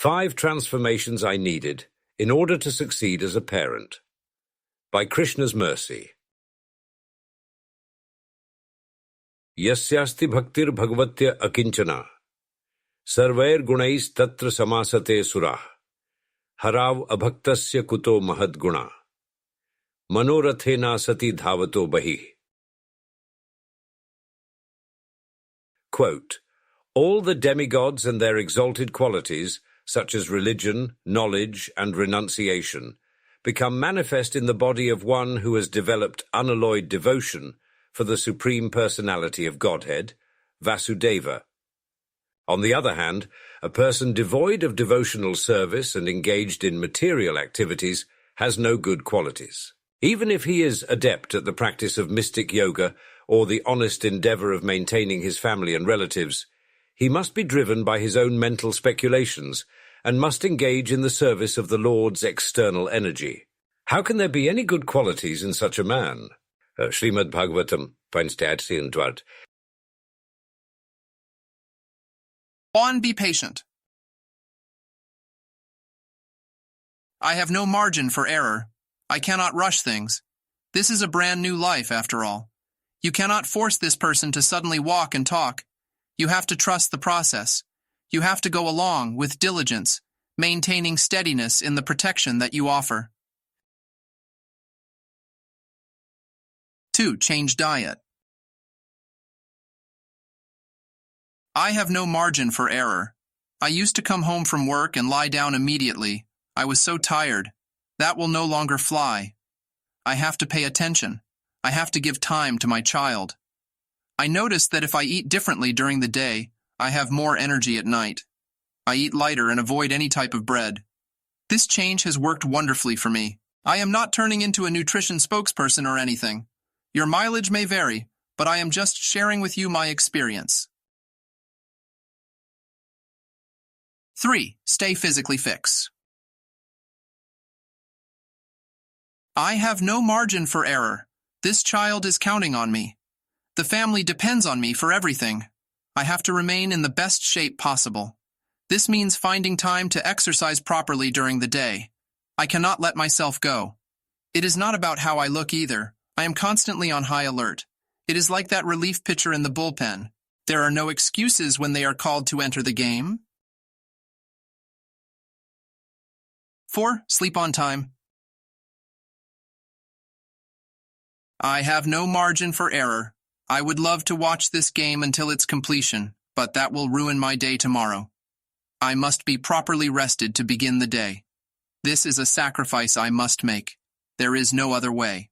5 transformations I needed in order to succeed as a parent. By Krishna's mercy. Yasyasti bhaktir bhagavatya akinchana. Sarvair gunais tatra samasate surah. Harav abhaktasya kuto mahad guna. Manorathena sati dhavato bahi. Quote, all the demigods and their exalted qualities, such as religion, knowledge, and renunciation, become manifest in the body of one who has developed unalloyed devotion for the Supreme Personality of Godhead, Vasudeva. On the other hand, a person devoid of devotional service and engaged in material activities has no good qualities. Even if he is adept at the practice of mystic yoga or the honest endeavor of maintaining his family and relatives, he must be driven by his own mental speculations and must engage in the service of the Lord's external energy. How can there be any good qualities in such a man? Shrimad Bhagavatam, 1:18. 1. Be patient. I have no margin for error. I cannot rush things. This is a brand new life, after all. You cannot force this person to suddenly walk and talk. You have to trust the process. You have to go along with diligence, maintaining steadiness in the protection that you offer. 2. Change diet. I have no margin for error. I used to come home from work and lie down immediately. I was so tired. That will no longer fly. I have to pay attention. I have to give time to my child. I noticed that if I eat differently during the day, I have more energy at night. I eat lighter and avoid any type of bread. This change has worked wonderfully for me. I am not turning into a nutrition spokesperson or anything. Your mileage may vary, but I am just sharing with you my experience. 3. Stay physically fit. I have no margin for error. This child is counting on me. The family depends on me for everything. I have to remain in the best shape possible. This means finding time to exercise properly during the day. I cannot let myself go. It is not about how I look either. I am constantly on high alert. It is like that relief pitcher in the bullpen. There are no excuses when they are called to enter the game. 4. Sleep on time. I have no margin for error. I would love to watch this game until its completion, but that will ruin my day tomorrow. I must be properly rested to begin the day. This is a sacrifice I must make. There is no other way.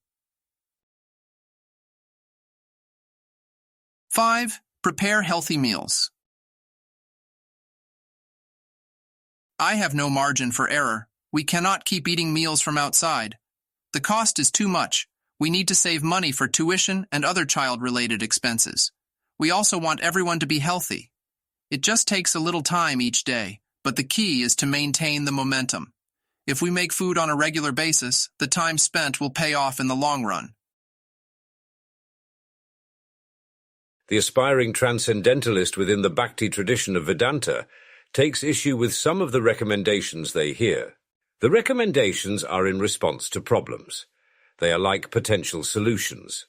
5. Prepare healthy meals. I have no margin for error. We cannot keep eating meals from outside. The cost is too much. We need to save money for tuition and other child-related expenses. We also want everyone to be healthy. It just takes a little time each day, but the key is to maintain the momentum. If we make food on a regular basis, the time spent will pay off in the long run. The aspiring transcendentalist within the Bhakti tradition of Vedanta takes issue with some of the recommendations they hear. The recommendations are in response to problems. They are like potential solutions.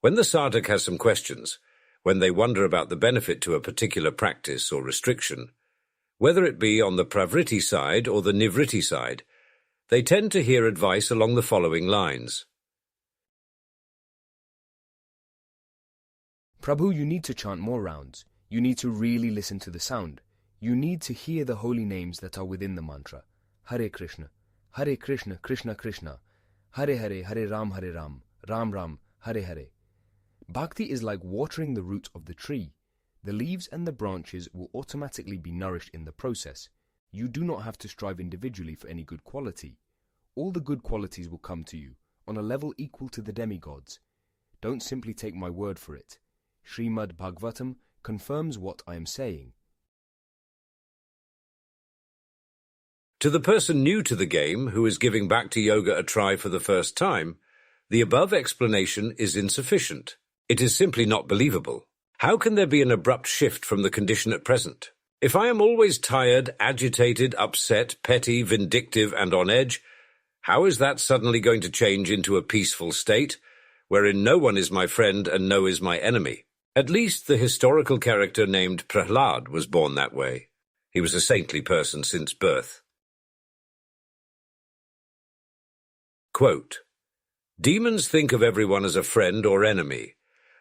When the sadhak has some questions, when they wonder about the benefit to a particular practice or restriction, whether it be on the pravritti side or the nivritti side, they tend to hear advice along the following lines. Prabhu, you need to chant more rounds. You need to really listen to the sound. You need to hear the holy names that are within the mantra. Hare Krishna, Krishna Krishna, Hare Hare, Hare Ram, Ram Ram, Hare Hare. Bhakti is like watering the root of the tree. The leaves and the branches will automatically be nourished in the process. You do not have to strive individually for any good quality. All the good qualities will come to you, on a level equal to the demigods. Don't simply take my word for it. Shrimad Bhagavatam confirms what I am saying. To the person new to the game who is giving Bhakti Yoga a try for the first time, the above explanation is insufficient. It is simply not believable. How can there be an abrupt shift from the condition at present? If I am always tired, agitated, upset, petty, vindictive, and on edge, how is that suddenly going to change into a peaceful state, wherein no one is my friend and no is my enemy? At least the historical character named Prahlad was born that way. He was a saintly person since birth. Quote, demons think of everyone as a friend or enemy,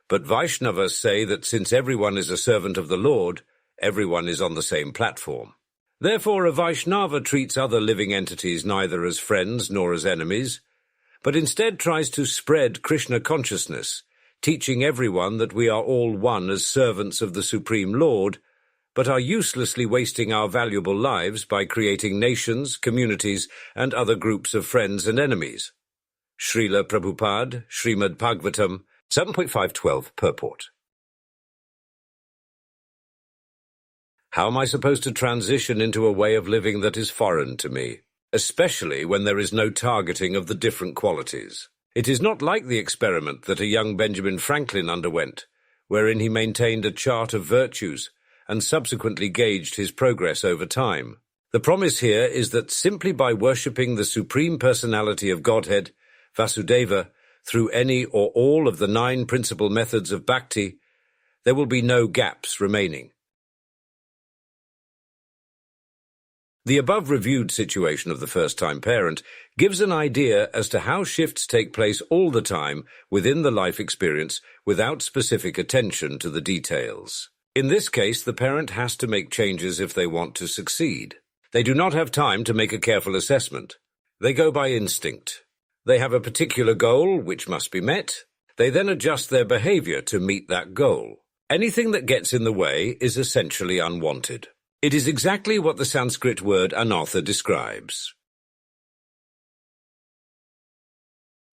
but Vaishnavas say that since everyone is a servant of the Lord, everyone is on the same platform. Therefore, a Vaishnava treats other living entities neither as friends nor as enemies, but instead tries to spread Krishna consciousness, teaching everyone that we are all one as servants of the Supreme Lord, but are uselessly wasting our valuable lives by creating nations, communities, and other groups of friends and enemies. Srila Prabhupada, Shrimad Bhagavatam, 7.512, purport. How am I supposed to transition into a way of living that is foreign to me, especially when there is no targeting of the different qualities? It is not like the experiment that a young Benjamin Franklin underwent, wherein he maintained a chart of virtues and subsequently gauged his progress over time. The promise here is that simply by worshipping the Supreme Personality of Godhead, Vasudeva, through any or all of the 9 principal methods of bhakti, there will be no gaps remaining. The above-reviewed situation of the first-time parent gives an idea as to how shifts take place all the time within the life experience without specific attention to the details. In this case, the parent has to make changes if they want to succeed. They do not have time to make a careful assessment. They go by instinct. They have a particular goal which must be met. They then adjust their behavior to meet that goal. Anything that gets in the way is essentially unwanted. It is exactly what the Sanskrit word anartha describes.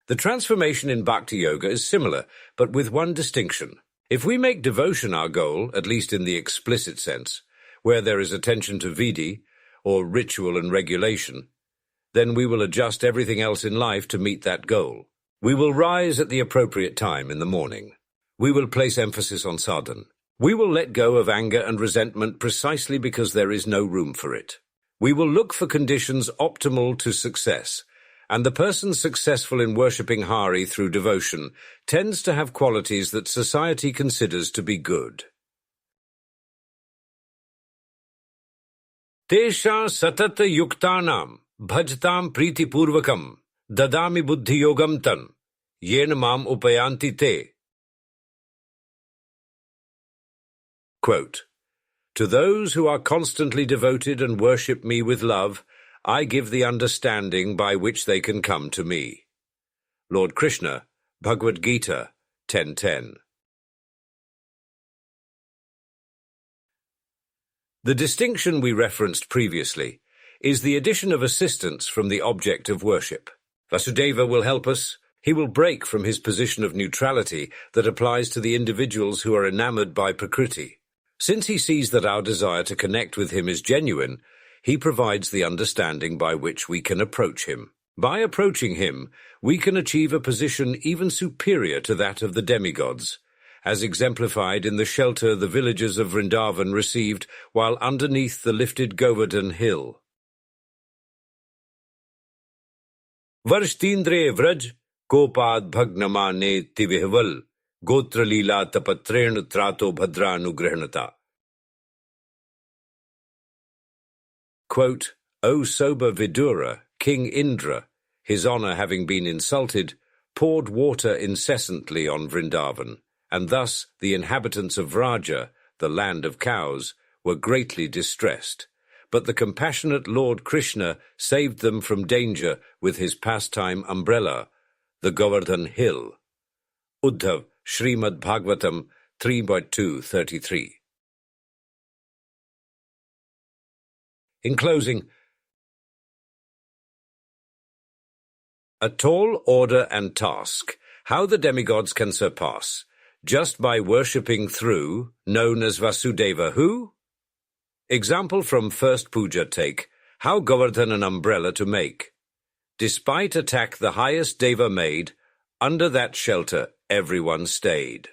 The transformation in Bhakti Yoga is similar, but with one distinction. If we make devotion our goal, at least in the explicit sense, where there is attention to vidhi, or ritual and regulation, then we will adjust everything else in life to meet that goal. We will rise at the appropriate time in the morning. We will place emphasis on sadhana. We will let go of anger and resentment precisely because there is no room for it. We will look for conditions optimal to success, and the person successful in worshipping Hari through devotion tends to have qualities that society considers to be good. Tesha satata yuktanam bhajtam priti purvakam dadami buddhi yogam tan yen mam upayanti te. Quote, to those who are constantly devoted and worship me with love, I give the understanding by which they can come to me. Lord Krishna, Bhagavad-gita, 10:10. The distinction we referenced previously is the addition of assistance from the object of worship. Vasudeva will help us. He will break from his position of neutrality that applies to the individuals who are enamored by Prakriti. Since he sees that our desire to connect with him is genuine, he provides the understanding by which we can approach him. By approaching him, we can achieve a position even superior to that of the demigods, as exemplified in the shelter the villagers of Vrindavan received while underneath the lifted Govardhan hill. Varshtindre vraj, kopad bhagnamane tivihval, Gotra Leela tapatren trato bhadranugrahnata. Quote, O sober Vidura, King Indra, his honour having been insulted, poured water incessantly on Vrindavan, and thus the inhabitants of Vraja, the land of cows, were greatly distressed. But the compassionate Lord Krishna saved them from danger with his pastime umbrella, the Govardhan hill. Uddhav, Shrimad Bhagavatam 3.2.33. In closing, a tall order and task, how the demigods can surpass, just by worshipping through, known as Vasudeva who? Example from first puja take, how Govardhan an umbrella to make. Despite attack the highest deva made, under that shelter everyone stayed.